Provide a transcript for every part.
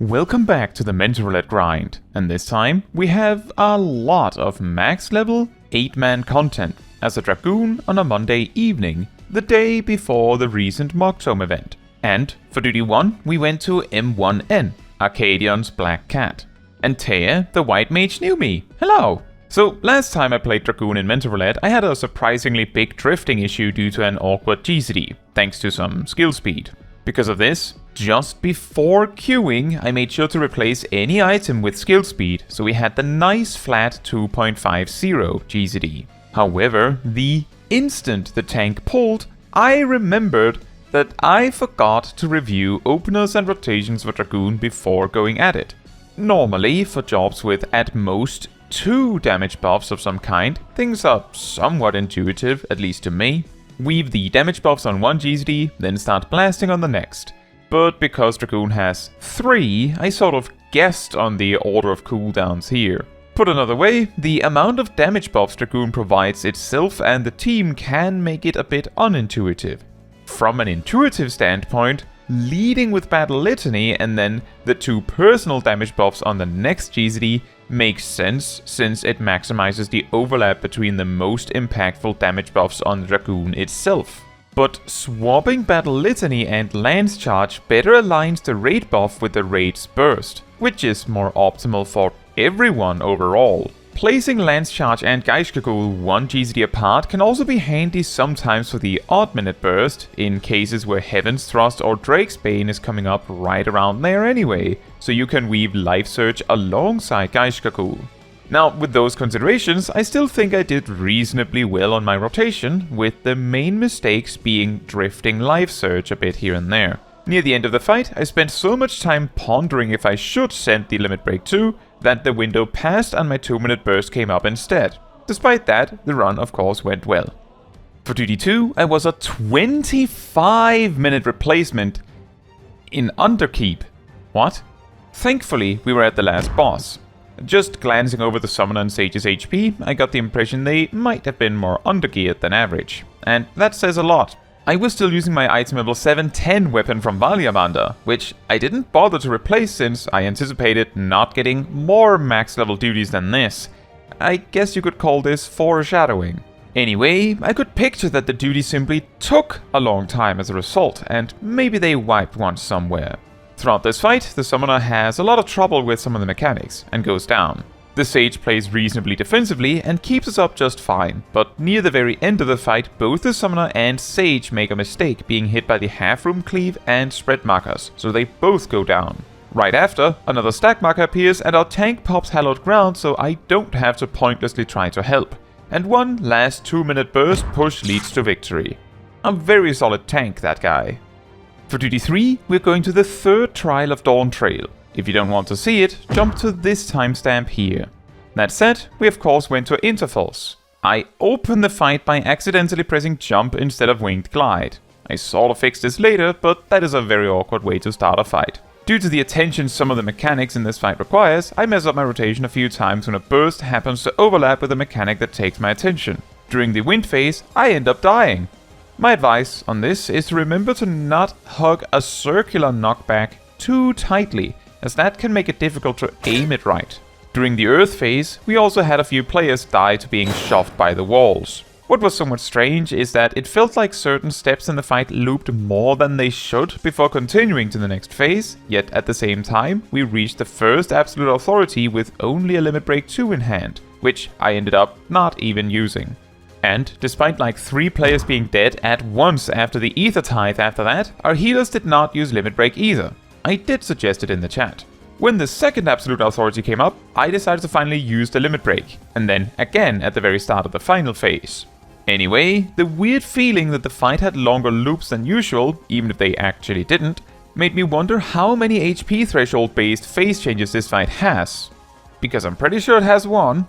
Welcome back to the Mentor Roulette grind, and this time we have a lot of max level 8-man content as a Dragoon on a Monday evening, the day before the recent Mock-Tome event. And for duty 1 we went to M1N, Arcadion's Black Cat. And Thea, the White Mage, knew me. Hello! So last time I played Dragoon in Mentor Roulette, I had a surprisingly big drifting issue due to an awkward GCD, thanks to some skill speed. Because of this, just before queuing, I made sure to replace any item with skill speed, so we had the nice flat 2.50 GCD. However, the instant the tank pulled, I remembered that I forgot to review openers and rotations for Dragoon before going at it. Normally, for jobs with at most 2 damage buffs of some kind, things are somewhat intuitive, at least to me. Weave the damage buffs on one GCD, then start blasting on the next. But because Dragoon has 3, I sort of guessed on the order of cooldowns here. Put another way, the amount of damage buffs Dragoon provides itself and the team can make it a bit unintuitive. From an intuitive standpoint, leading with Battle Litany and then the 2 personal damage buffs on the next GCD makes sense, since it maximizes the overlap between the most impactful damage buffs on the Dragoon itself. But swapping Battle Litany and Lance Charge better aligns the raid buff with the raid's burst, which is more optimal for everyone overall. Placing Lance Charge and Geishkagul 1 GCD apart can also be handy sometimes for the odd minute burst, in cases where Heaven's Thrust or Drake's Bane is coming up right around there anyway, so you can weave Life Surge alongside Geishkagul. Now, with those considerations, I still think I did reasonably well on my rotation, with the main mistakes being drifting Life Surge a bit here and there. Near the end of the fight, I spent so much time pondering if I should send the Limit Break 2, that the window passed and my 2-minute burst came up instead. Despite that, the run of course went well. For duty 2, I was a 25-minute replacement in Underkeep. What? Thankfully, we were at the last boss. Just glancing over the Summoner and Sage's HP, I got the impression they might have been more undergeared than average. And that says a lot. I was still using my itemable 710 weapon from Valiamander, which I didn't bother to replace since I anticipated not getting more max level duties than this. I guess you could call this foreshadowing. Anyway, I could picture that the duty simply took a long time as a result, and maybe they wiped one somewhere. Throughout this fight, the Summoner has a lot of trouble with some of the mechanics, and goes down. The Sage plays reasonably defensively and keeps us up just fine, but near the very end of the fight, both the Summoner and Sage make a mistake being hit by the half-room cleave and spread markers, so they both go down. Right after, another stack marker appears and our tank pops hallowed ground, so I don't have to pointlessly try to help. And one last 2-minute burst push leads to victory. A very solid tank, that guy. For duty 3, we're going to the 3rd trial of Dawntrail. If you don't want to see it, jump to this timestamp here. That said, we of course went to Interphos. I opened the fight by accidentally pressing jump instead of winged glide. I sort of fixed this later, but that is a very awkward way to start a fight. Due to the attention some of the mechanics in this fight requires, I mess up my rotation a few times when a burst happens to overlap with a mechanic that takes my attention. During the wind phase, I end up dying. My advice on this is to remember to not hug a circular knockback too tightly, as that can make it difficult to aim it right. During the Earth phase, we also had a few players die to being shoved by the walls. What was somewhat strange is that it felt like certain steps in the fight looped more than they should before continuing to the next phase, yet at the same time, we reached the first Absolute Authority with only a Limit Break 2 in hand, which I ended up not even using. And despite like 3 players being dead at once after the Ether Tithe after that, our healers did not use Limit Break either. I did suggest it in the chat. When the second Absolute Authority came up, I decided to finally use the Limit Break, and then again at the very start of the final phase. Anyway, the weird feeling that the fight had longer loops than usual, even if they actually didn't, made me wonder how many HP threshold based phase changes this fight has. Because I'm pretty sure it has one.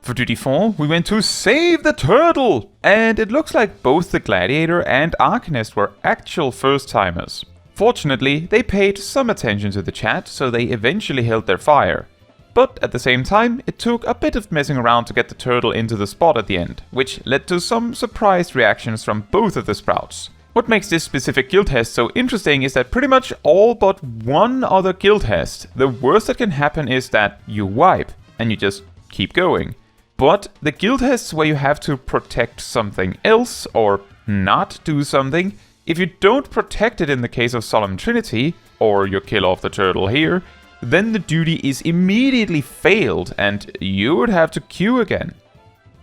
For duty 4, we went to save the turtle! And it looks like both the Gladiator and Arcanist were actual first-timers. Fortunately, they paid some attention to the chat, so they eventually held their fire. But at the same time, it took a bit of messing around to get the turtle into the spot at the end, which led to some surprised reactions from both of the sprouts. What makes this specific guild test so interesting is that pretty much all but one other guild test, the worst that can happen is that you wipe, and you just keep going. But the guild tests where you have to protect something else, or not do something, if you don't protect it in the case of Solemn Trinity, or you kill off the turtle here, then the duty is immediately failed and you would have to queue again.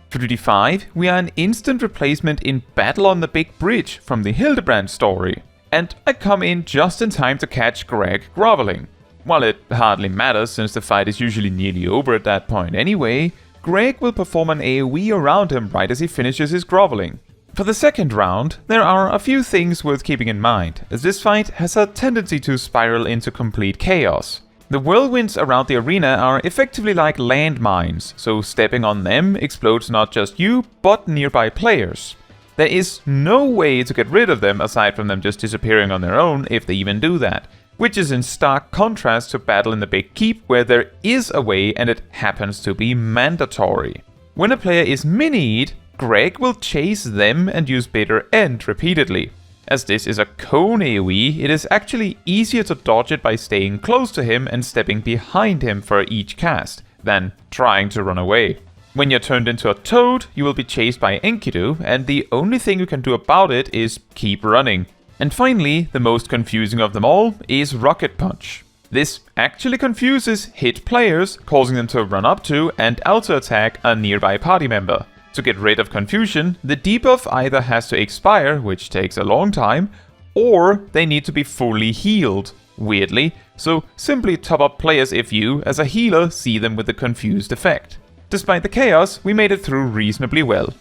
For duty 5, we are an instant replacement in Battle on the Big Bridge from the Hildebrand story. And I come in just in time to catch Greg groveling. While it hardly matters since the fight is usually nearly over at that point anyway, Greg will perform an AoE around him right as he finishes his groveling. For the second round, there are a few things worth keeping in mind, as this fight has a tendency to spiral into complete chaos. The whirlwinds around the arena are effectively like landmines, so stepping on them explodes not just you, but nearby players. There is no way to get rid of them aside from them just disappearing on their own, if they even do that, which is in stark contrast to Battle in the Big Keep, where there is a way and it happens to be mandatory. When a player is minied, Greg will chase them and use Bitter End repeatedly. As this is a cone AoE, it is actually easier to dodge it by staying close to him and stepping behind him for each cast, than trying to run away. When you're turned into a toad, you will be chased by Enkidu, and the only thing you can do about it is keep running. And finally, the most confusing of them all is Rocket Punch. This actually confuses hit players, causing them to run up to and auto-attack a nearby party member. To get rid of confusion, the debuff either has to expire, which takes a long time, or they need to be fully healed, weirdly, so simply top up players if you, as a healer, see them with the confused effect. Despite the chaos, we made it through reasonably well.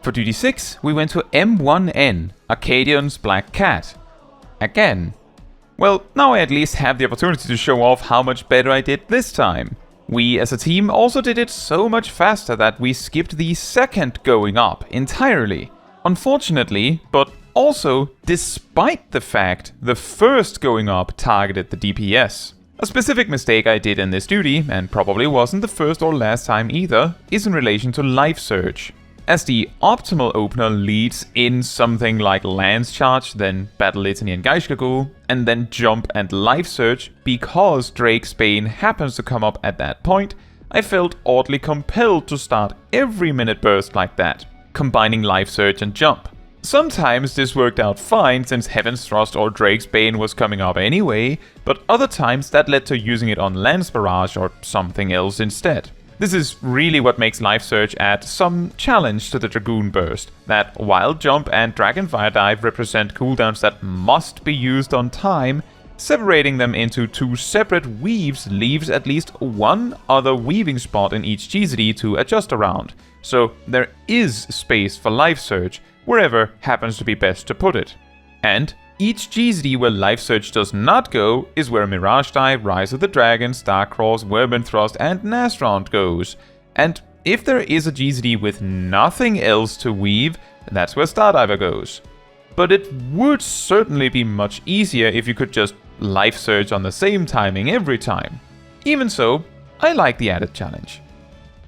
For duty 6, we went to M1N, Arcadion's Black Cat. Again. Well, now I at least have the opportunity to show off how much better I did this time. We as a team also did it so much faster that we skipped the second going up entirely. Unfortunately, but also despite the fact the first going up targeted the DPS. A specific mistake I did in this duty, and probably wasn't the first or last time either, is in relation to Life Surge. As the optimal opener leads in something like Lance Charge, then Battle Litany and Geishkagul, and then Jump and Life Surge, because Drake's Bane happens to come up at that point, I felt oddly compelled to start every minute burst like that, combining Life Surge and Jump. Sometimes this worked out fine since Heaven's Thrust or Drake's Bane was coming up anyway, but other times that led to using it on Lance Barrage or something else instead. This is really what makes Life Surge add some challenge to the Dragoon Burst, that while Jump and Dragon Fire Dive represent cooldowns that must be used on time, separating them into two separate weaves leaves at least one other weaving spot in each GZD to adjust around, so there is space for Life Surge, wherever happens to be best to put it. And each GZD where Life Surge does not go is where Mirage Dive, Rise of the Dragon, Starcross, Whirlwind Thrust and Nastrond goes. And if there is a GZD with nothing else to weave, that's where Stardiver goes. But it would certainly be much easier if you could just Life Surge on the same timing every time. Even so, I like the added challenge.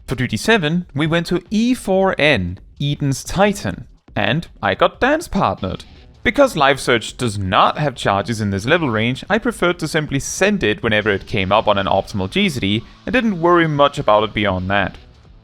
For duty 7, we went to E4N, Eden's Titan, and I got dance partnered. Because Life Surge does not have charges in this level range, I preferred to simply send it whenever it came up on an optimal GZD and didn't worry much about it beyond that.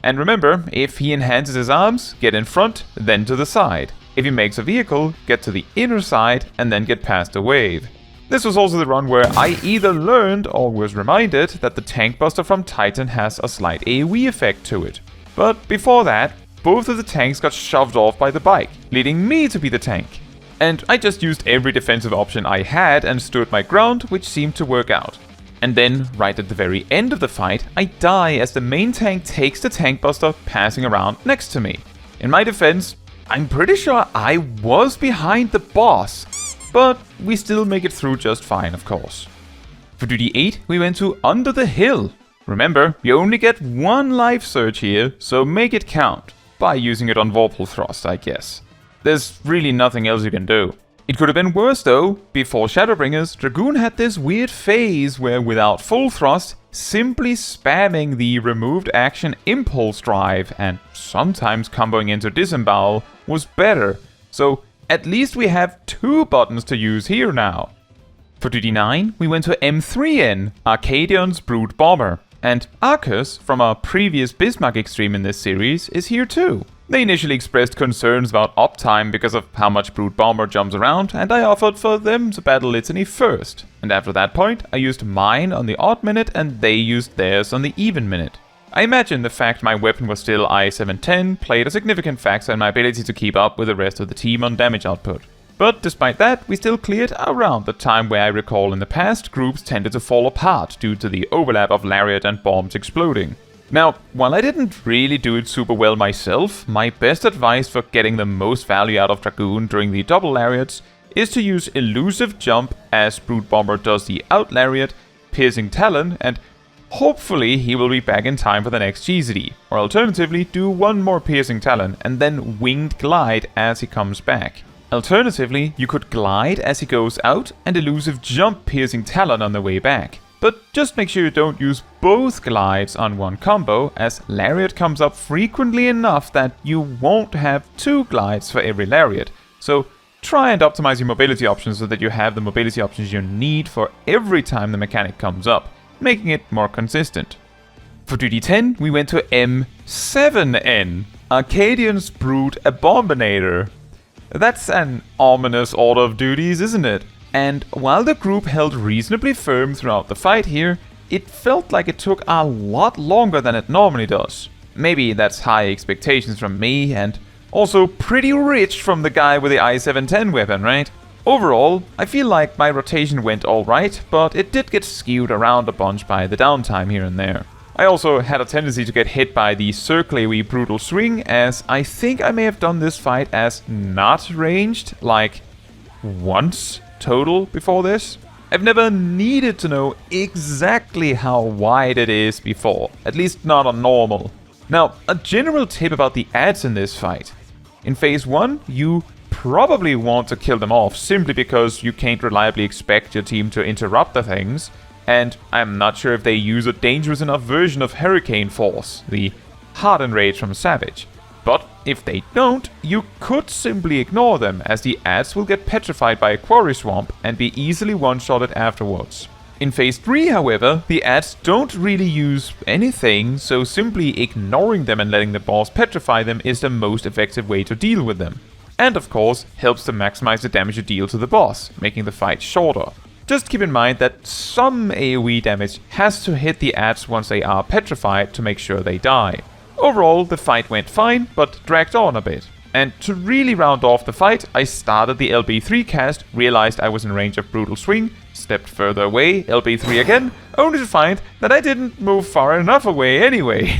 And remember, if he enhances his arms, get in front, then to the side. If he makes a vehicle, get to the inner side and then get past the wave. This was also the run where I either learned or was reminded that the Tank Buster from Titan has a slight AoE effect to it. But before that, both of the tanks got shoved off by the bike, leading me to be the tank. And I just used every defensive option I had and stood my ground, which seemed to work out. And then, right at the very end of the fight, I die as the main tank takes the Tank Buster passing around next to me. In my defense, I'm pretty sure I was behind the boss, but we still make it through just fine, of course. For duty 8, we went to Under the Hill. Remember, you only get one life surge here, so make it count. By using it on Vorpal Thrust, I guess. There's really nothing else you can do. It could have been worse though. Before Shadowbringers, Dragoon had this weird phase where without full thrust, simply spamming the removed action Impulse Drive and sometimes comboing into Disembowel was better. So at least we have 2 buttons to use here now. For duty 9, we went to M3N, Arcadion's Brood Bomber. And Arcus, from our previous Bismarck Extreme in this series, is here too. They initially expressed concerns about uptime because of how much Brood Bomber jumps around, and I offered for them to battle Litany first. And after that point, I used mine on the odd minute and they used theirs on the even minute. I imagine the fact my weapon was still I-710 played a significant factor in my ability to keep up with the rest of the team on damage output. But despite that, we still cleared around the time where I recall in the past groups tended to fall apart due to the overlap of Lariat and bombs exploding. Now, while I didn't really do it super well myself, my best advice for getting the most value out of Dragoon during the double Lariats is to use Elusive Jump as Brood Bomber does the out Lariat, Piercing Talon, and hopefully he will be back in time for the next GZD, or alternatively do one more Piercing Talon and then Winged Glide as he comes back. Alternatively, you could glide as he goes out and Elusive Jump Piercing Talon on the way back. But just make sure you don't use both glides on one combo, as Lariat comes up frequently enough that you won't have 2 glides for every Lariat. So try and optimize your mobility options so that you have the mobility options you need for every time the mechanic comes up, making it more consistent. For duty 10, we went to M7N, Arcadion's Brood Abombinator. That's an ominous order of duties, isn't it? And while the group held reasonably firm throughout the fight here, it felt like it took a lot longer than it normally does. Maybe that's high expectations from me, and also pretty rich from the guy with the I-710 weapon, right? Overall, I feel like my rotation went alright, but it did get skewed around a bunch by the downtime here and there. I also had a tendency to get hit by the Circlewee Brutal Swing, as I think I may have done this fight as not ranged, like once total before this. I've never needed to know exactly how wide it is before, at least not on normal. Now, a general tip about the adds in this fight. In phase 1, you probably want to kill them off simply because you can't reliably expect your team to interrupt the things, and I'm not sure if they use a dangerous enough version of Hurricane Force, the Hardened Rage from Savage. But if they don't, you could simply ignore them, as the adds will get petrified by a Quarry Swamp and be easily one-shotted afterwards. In phase 3, however, the adds don't really use anything, so simply ignoring them and letting the boss petrify them is the most effective way to deal with them. And of course, helps to maximize the damage you deal to the boss, making the fight shorter. Just keep in mind that some AoE damage has to hit the adds once they are petrified to make sure they die. Overall, the fight went fine, but dragged on a bit. And to really round off the fight, I started the LB3 cast, realized I was in range of Brutal Swing, stepped further away, LB3 again, only to find that I didn't move far enough away anyway.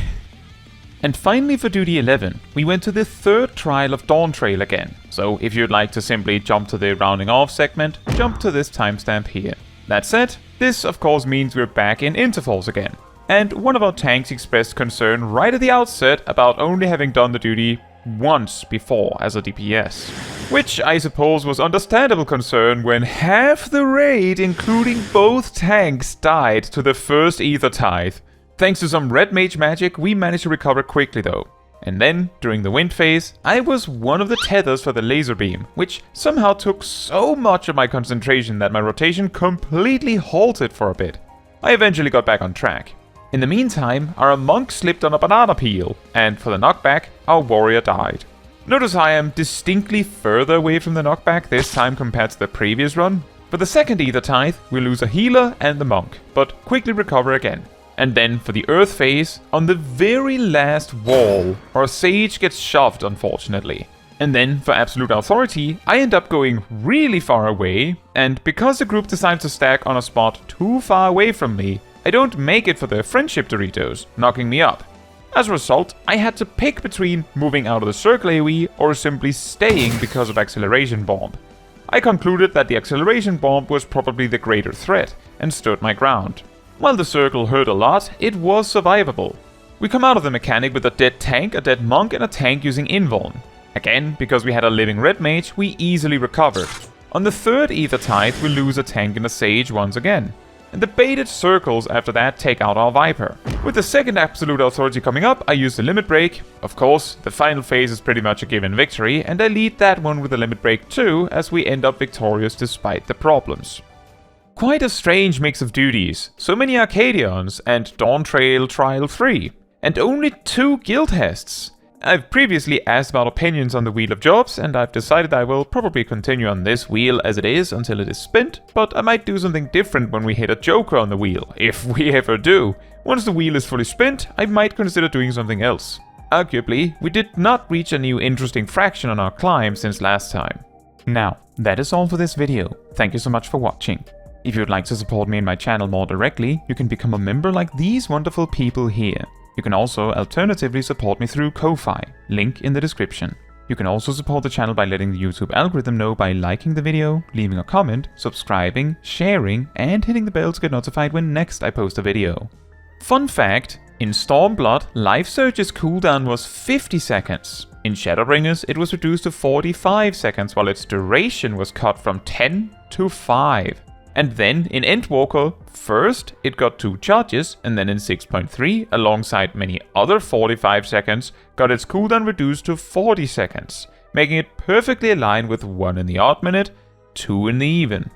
And finally for duty 11, we went to the third trial of Dawntrail again. So if you'd like to simply jump to the rounding off segment, jump to this timestamp here. That said, this of course means we're back in Interphos again. And one of our tanks expressed concern right at the outset about only having done the duty once before as a DPS. Which I suppose was understandable concern when half the raid, including both tanks, died to the first Ether Tithe. Thanks to some red mage magic, we managed to recover quickly though. And then, during the wind phase, I was one of the tethers for the laser beam, which somehow took so much of my concentration that my rotation completely halted for a bit. I eventually got back on track. In the meantime, our monk slipped on a banana peel, and for the knockback, our warrior died. Notice I am distinctly further away from the knockback this time compared to the previous run. For the second Ether Tithe, we lose a healer and the monk, but quickly recover again. And then for the earth phase, on the very last wall, our sage gets shoved unfortunately. And then for absolute authority, I end up going really far away, and because the group decides to stack on a spot too far away from me, I don't make it for the friendship Doritos, knocking me up. As a result, I had to pick between moving out of the circle AoE or simply staying because of Acceleration Bomb. I concluded that the Acceleration Bomb was probably the greater threat, and stood my ground. While the circle hurt a lot, it was survivable. We come out of the mechanic with a dead tank, a dead monk, and a tank using invuln. Again, because we had a living red mage, we easily recovered. On the third Ether Tithe, we lose a tank and a sage once again. And the baited circles after that take out our Viper. With the second Absolute Authority coming up, I use the Limit Break. Of course, the final phase is pretty much a given victory, and I lead that one with the Limit Break too, as we end up victorious despite the problems. Quite a strange mix of duties, so many Arcadions and Dawntrail Trial 3, and only 2 guild hests. I've previously asked about opinions on the Wheel of Jobs, and I've decided I will probably continue on this wheel as it is until it is spent, but I might do something different when we hit a Joker on the wheel, if we ever do. Once the wheel is fully spent, I might consider doing something else. Arguably, we did not reach a new interesting fraction on our climb since last time. Now, that is all for this video. Thank you so much for watching. If you would like to support me and my channel more directly, you can become a member like these wonderful people here. You can also alternatively support me through Ko-Fi, link in the description. You can also support the channel by letting the YouTube algorithm know by liking the video, leaving a comment, subscribing, sharing, and hitting the bell to get notified when next I post a video. Fun fact, in Stormblood, Life Surge's cooldown was 50 seconds. In Shadowbringers, it was reduced to 45 seconds, while its duration was cut from 10 to 5. And then in Endwalker, first it got 2 charges, and then in 6.3, alongside many other 45 seconds, got its cooldown reduced to 40 seconds, making it perfectly aligned with 1 in the odd minute, 2 in the even.